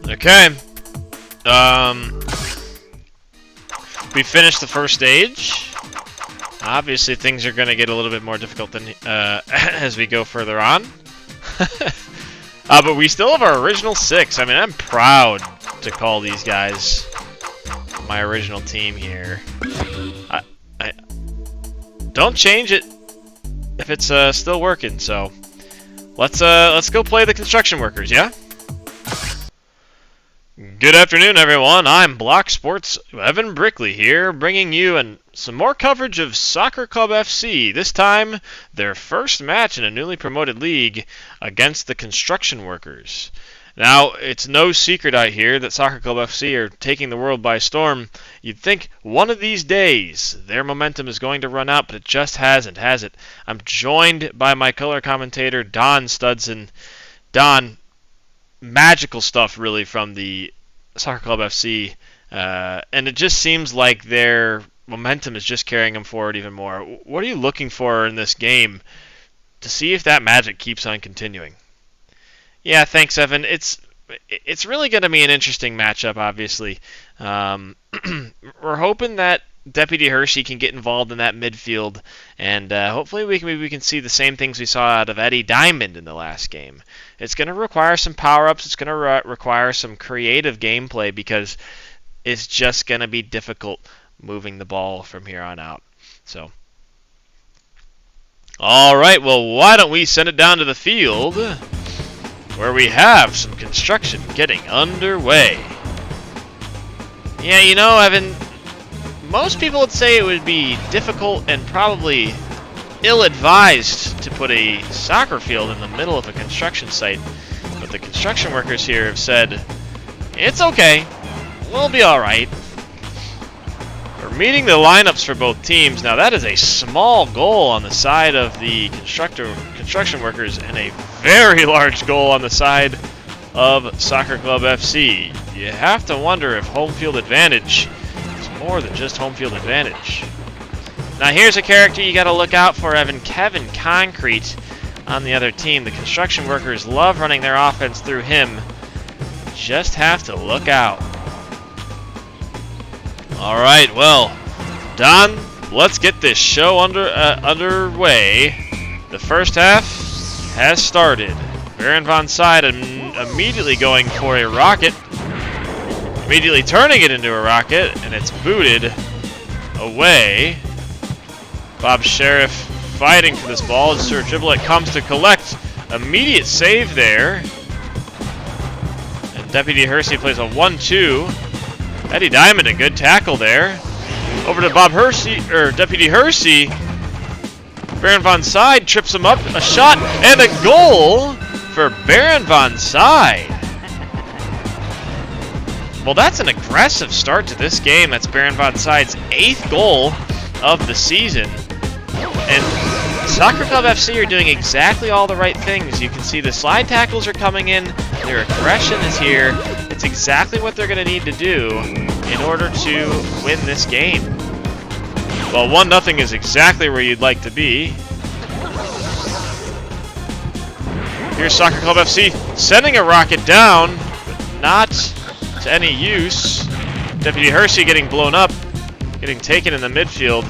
Okay. We finished the first stage. Obviously, things are going to get a little bit more difficult than as we go further on. But we still have our original 6. I mean, I'm proud to call these guys my original team here. I don't change it if it's still working. So let's go play the construction workers. Yeah. Good afternoon, everyone. I'm Block Sports' Evan Brickley here, bringing you some more coverage of Soccer Club FC. This time, their first match in a newly promoted league against the construction workers. Now, it's no secret out here that Soccer Club FC are taking the world by storm. You'd think one of these days their momentum is going to run out, but it just hasn't, has it? I'm joined by my color commentator, Don Studson. Don, magical stuff really from the Soccer Club FC, and it just seems like their momentum is just carrying them forward even more. What are you looking for in this game to see if that magic keeps on continuing? Yeah, thanks, Evan. It's really going to be an interesting matchup, obviously. We're hoping that Deputy Hershey can get involved in that midfield, and hopefully we can see the same things we saw out of Eddie Diamond in the last game. It's going to require some power-ups. It's going to require some creative gameplay because it's just going to be difficult moving the ball from here on out. So, all right, well, why don't we send it down to the field where we have some construction getting underway. Yeah, you know, Evan, most people would say it would be difficult and probably ill-advised to put a soccer field in the middle of a construction site, but the construction workers here have said, it's okay, we'll be alright. We're meeting the lineups for both teams. Now that is a small goal on the side of the construction workers and a very large goal on the side of Soccer Club FC. You have to wonder if home field advantage is more than just home field advantage. Now here's a character you got to look out for, Evan. Kevin Concrete on the other team. The construction workers love running their offense through him. Just have to look out. All right, well, Don, let's get this show underway. The first half has started. Baron von Side immediately going for a rocket. Immediately turning it into a rocket, and it's booted away. Bob Sheriff fighting for this ball as Sir Giblet comes to collect. Immediate save there. And Deputy Hersey plays a 1-2. Eddie Diamond, a good tackle there. Over to Bob Hersey, or Deputy Hersey. Baron von Side trips him up. A shot and a goal for Baron von Side. Well, that's an aggressive start to this game. That's Baron von Side's 8th goal of the season. And Soccer Club FC are doing exactly all the right things. You can see the slide tackles are coming in. Their aggression is here. It's exactly what they're going to need to do in order to win this game. Well, 1-0 is exactly where you'd like to be. Here's Soccer Club FC sending a rocket down, but not to any use. Deputy Hersey getting blown up, getting taken in the midfield.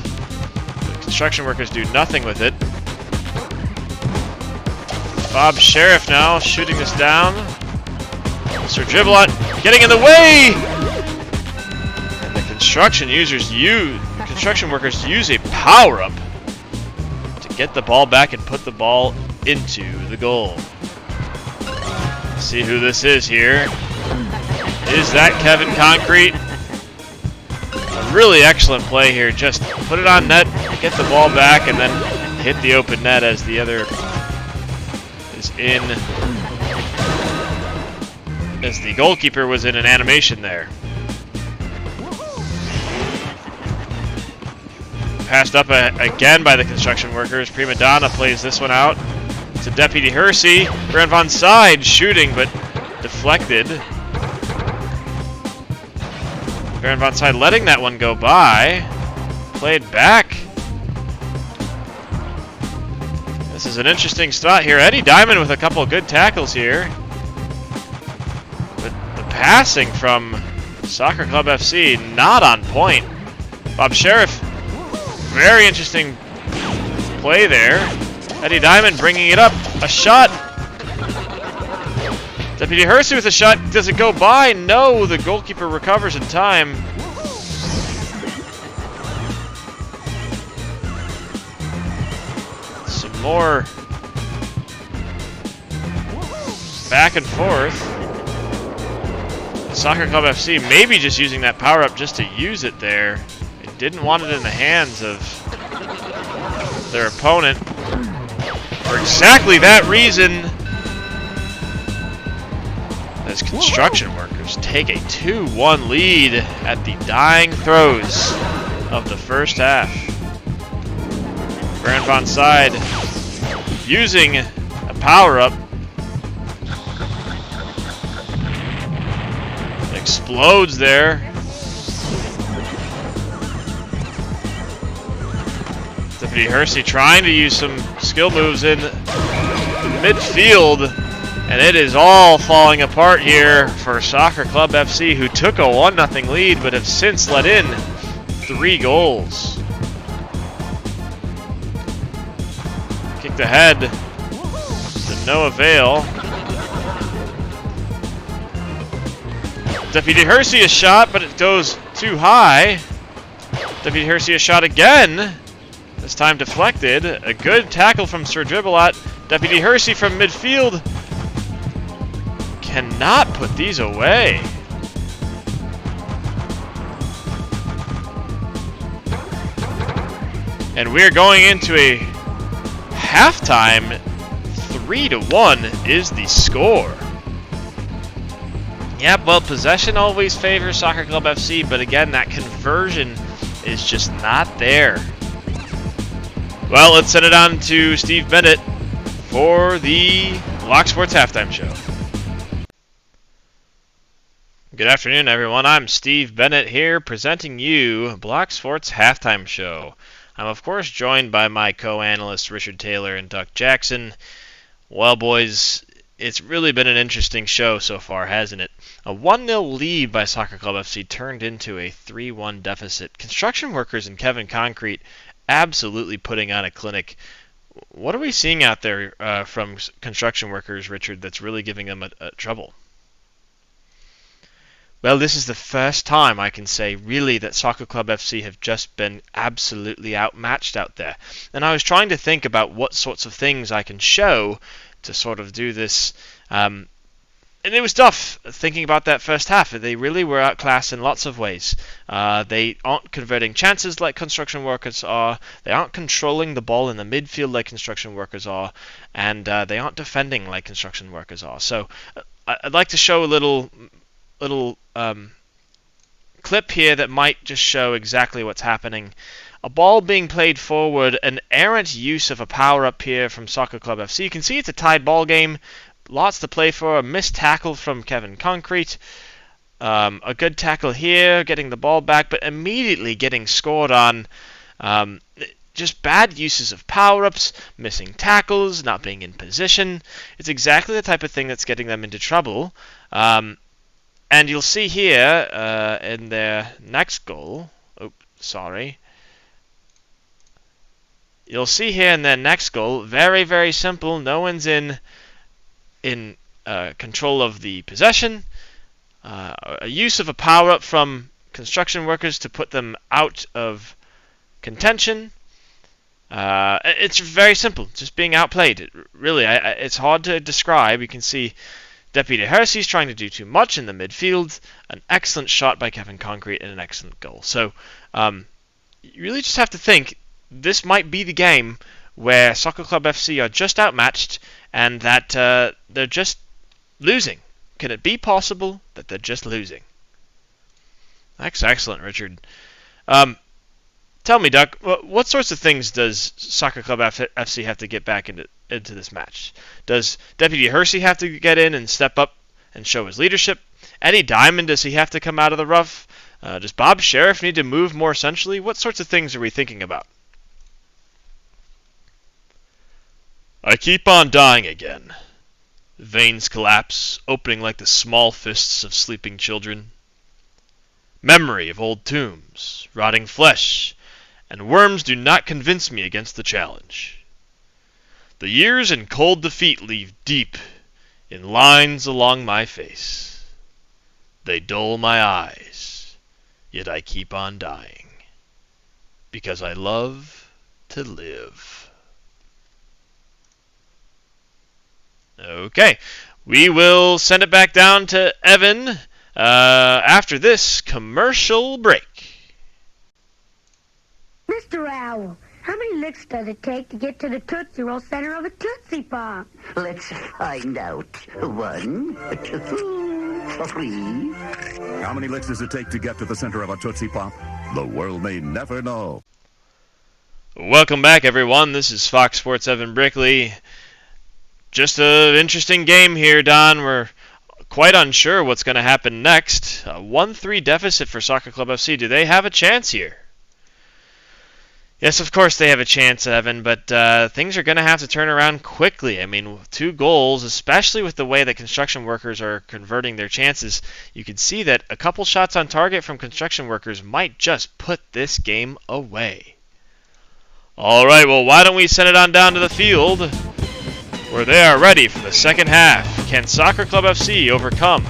The construction workers do nothing with it. Bob Sheriff now shooting this down. Sir Dribblat getting in the way! And the construction workers use a power-up to get the ball back and put the ball into the goal. Let's see who this is here. Is that Kevin Concrete? A really excellent play here. Just put it on net, get the ball back, and then hit the open net as the other is in. As the goalkeeper was in an animation there. Passed up again by the construction workers. Prima Donna plays this one out to Deputy Hersey. Baron von Side shooting, but deflected. Baron von Side letting that one go by. Played back. This is an interesting spot here. Eddie Diamond with a couple of good tackles here. passing from Soccer Club FC, not on point. Bob Sheriff, very interesting play there. Eddie Diamond bringing it up. A shot. Deputy Hersey with a shot. Does it go by? No, the goalkeeper recovers in time. Some more back and forth. Soccer Club FC maybe just using that power-up just to use it there. They didn't want it in the hands of their opponent. For exactly that reason, as construction workers take a 2-1 lead at the dying throes of the first half. Brand Von Side using a power-up. Explodes there. Deputy Hersey trying to use some skill moves in midfield, and it is all falling apart here for Soccer Club FC, who took a 1-0 lead but have since let in 3 goals. Kicked ahead to no avail. Deputy Hersey a shot, but it goes too high. Deputy Hersey a shot again. This time deflected. A good tackle from Sir Dribbleot. Deputy Hersey from midfield cannot put these away. And we're going into a halftime. 3-1 is the score. Yep, well, possession always favors Soccer Club FC, but again, that conversion is just not there. Well, let's send it on to Steve Bennett for the Block Sports Halftime Show. Good afternoon, everyone. I'm Steve Bennett here presenting you Block Sports Halftime Show. I'm, of course, joined by my co-analysts Richard Taylor and Duck Jackson. Well, boys, it's really been an interesting show so far, hasn't it? A 1-0 lead by Soccer Club FC turned into a 3-1 deficit. Construction workers and Kevin Concrete absolutely putting on a clinic. What are we seeing out there from construction workers, Richard, that's really giving them a trouble? Well, this is the first time I can say, really, that Soccer Club FC have just been absolutely outmatched out there. And I was trying to think about what sorts of things I can show to sort of do this. And it was tough thinking about that first half. They really were outclassed in lots of ways. They aren't converting chances like construction workers are. They aren't controlling the ball in the midfield like construction workers are. And they aren't defending like construction workers are. So I'd like to show a little clip here that might just show exactly what's happening. A ball being played forward, an errant use of a power-up here from Soccer Club FC. You can see it's a tied ball game. Lots to play for. A missed tackle from Kevin Concrete. A good tackle here, getting the ball back, but immediately getting scored on. Just bad uses of power-ups, missing tackles, not being in position. It's exactly the type of thing that's getting them into trouble. And you'll see here in their next goal. You'll see here in their next goal, very, very simple. No one's in control of the possession. A use of a power-up from construction workers to put them out of contention. It's very simple, just being outplayed. Really, it's hard to describe. You can see Deputy Hersey's trying to do too much in the midfield. An excellent shot by Kevin Concrete and an excellent goal. So you really just have to think, this might be the game where Soccer Club FC are just outmatched and that they're just losing. Can it be possible that they're just losing? That's excellent, Richard. Tell me, Duck, what sorts of things does Soccer Club FC have to get back into this match? Does Deputy Hersey have to get in and step up and show his leadership? Eddie Diamond, does he have to come out of the rough? Does Bob Sheriff need to move more centrally? What sorts of things are we thinking about? I keep on dying again. Veins collapse, opening like the small fists of sleeping children. Memory of old tombs, rotting flesh, and worms do not convince me against the challenge. The years and cold defeat leave deep in lines along my face. They dull my eyes, yet I keep on dying, because I love to live. Okay, we will send it back down to Evan after this commercial break. Mr. Owl, how many licks does it take to get to the Tootsie Roll center of a Tootsie Pop? Let's find out. 1, 2, 3. How many licks does it take to get to the center of a Tootsie Pop? The world may never know. Welcome back, everyone. This is Fox Sports' Evan Brickley. Just an interesting game here, Don. We're quite unsure what's going to happen next. A 1-3 deficit for Soccer Club FC. Do they have a chance here? Yes, of course they have a chance, Evan, but things are going to have to turn around quickly. I mean, 2 goals, especially with the way that construction workers are converting their chances, you can see that a couple shots on target from construction workers might just put this game away. All right, well, why don't we send it on down to the field, where they are ready for the second half. Can Soccer Club FC overcome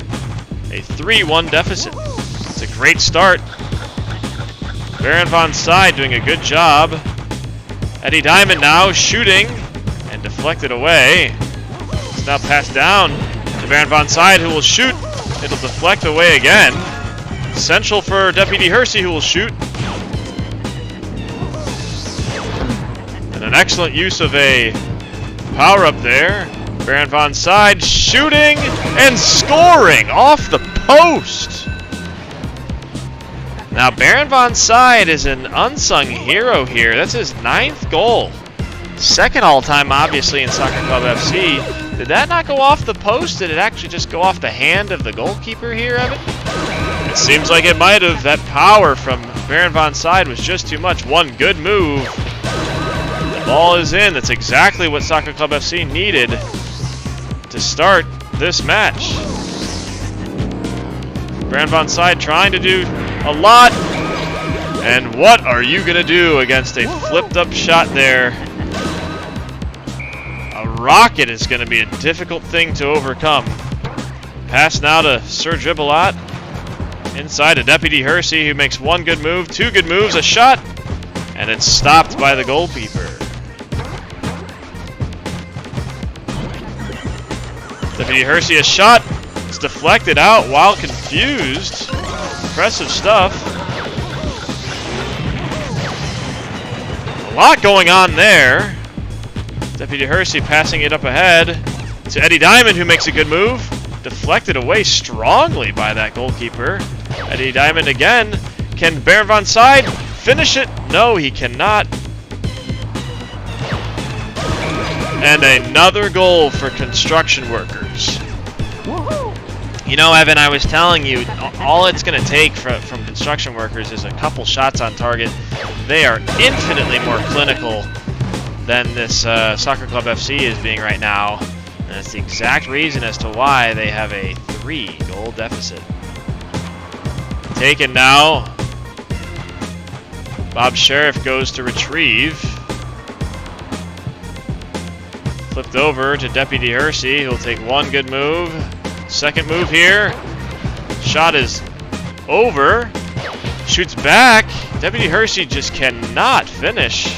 a 3-1 deficit? It's a great start. Baron Von Side doing a good job. Eddie Diamond now shooting and deflected away. It's now passed down to Baron Von Side, who will shoot. It'll deflect away again. Central for Deputy Hersey, who will shoot. And an excellent use of a power-up there. Baron Von Side shooting and scoring off the post. Now, Baron Von Side is an unsung hero here. That's his 9th goal. 2nd all-time, obviously, in Soccer Club FC. Did that not go off the post? Did it actually just go off the hand of the goalkeeper here, Evan? It seems like it might have. That power from Baron Von Side was just too much. One good move. The ball is in. That's exactly what Soccer Club FC needed to start this match. Baron Von Side trying to do a lot. And what are you going to do against a flipped up shot there? A rocket is going to be a difficult thing to overcome. Pass now to Sir Dribblot. Inside to Deputy Hersey, who makes 1 good move, 2 good moves, a shot. And it's stopped by the goalkeeper. Deputy Hersey, a shot. It's deflected out while confused. Impressive stuff. A lot going on there. Deputy Hersey passing it up ahead to Eddie Diamond, who makes a good move. Deflected away strongly by that goalkeeper. Eddie Diamond again. Can Baron Von Side finish it? No, he cannot. And another goal for construction workers. You know, Evan, I was telling you, all it's going to take from construction workers is a couple shots on target. They are infinitely more clinical than this Soccer Club FC is being right now. And that's the exact reason as to why they have a 3-goal deficit. Taken now. Bob Sheriff goes to retrieve. Flipped over to Deputy Hersey. He'll take 1 good move. 2nd move here. Shot is over. Shoots back. Deputy Hersey just cannot finish.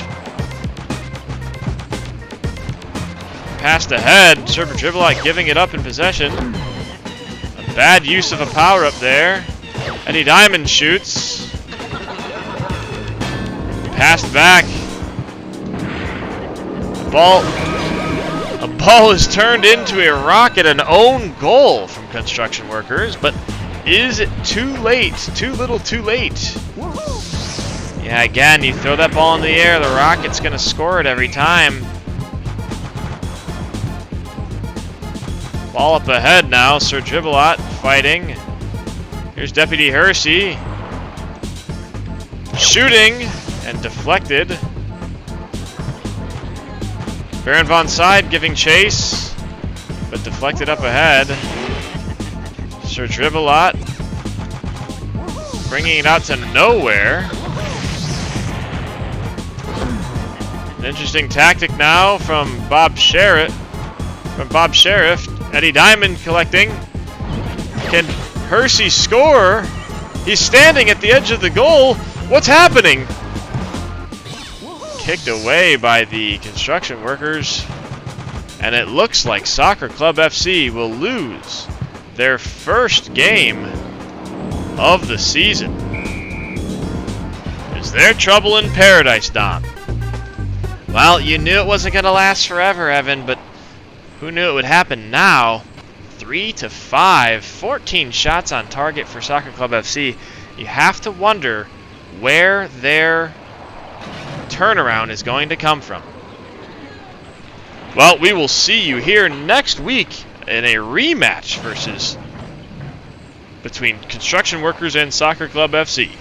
Passed ahead. Server Dribblot giving it up in possession. A bad use of a power-up there. Eddie Diamond shoots. Passed back. The ball is turned into a rocket, an own goal from construction workers, but is it too late? Too little too late. Yeah, again, you throw that ball in the air, the rocket's going to score it every time. Ball up ahead now, Sir Dribblot fighting. Here's Deputy Hersey. Shooting and deflected. Baron Von Side giving chase, but deflected up ahead. Sir Dribbelot bringing it out to nowhere. An interesting tactic now from Bob Sheriff. Eddie Diamond collecting. Can Hersey score? He's standing at the edge of the goal. What's happening? Kicked away by the construction workers. And it looks like Soccer Club FC will lose their first game of the season. Is there trouble in paradise, Don? Well, you knew it wasn't going to last forever, Evan, but who knew it would happen now? 3-5, 14 shots on target for Soccer Club FC. You have to wonder where their turnaround is going to come from. Well, we will see you here next week in a rematch between construction workers and Soccer Club FC.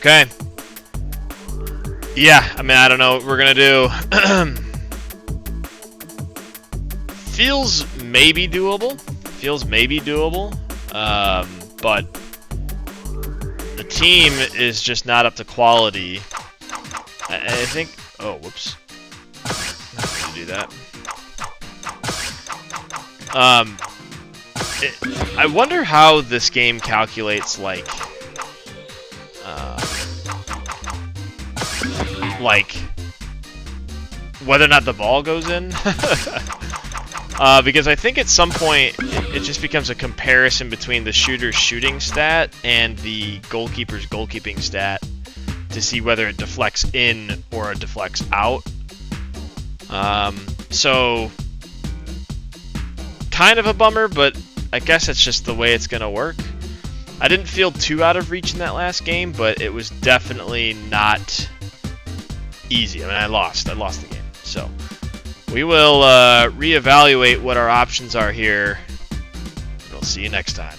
Okay. Yeah, I mean, I don't know what we're going to do. Feels maybe doable. But the team is just not up to quality. I think... Oh, whoops. Not going to do that. I wonder how this game calculates, like whether or not the ball goes in. Because I think at some point it just becomes a comparison between the shooter's shooting stat and the goalkeeper's goalkeeping stat to see whether it deflects in or it deflects out. So kind of a bummer, but I guess that's just the way it's going to work. I didn't feel too out of reach in that last game, but it was definitely not easy. I mean, I lost the game. So we will reevaluate what our options are here. We'll see you next time.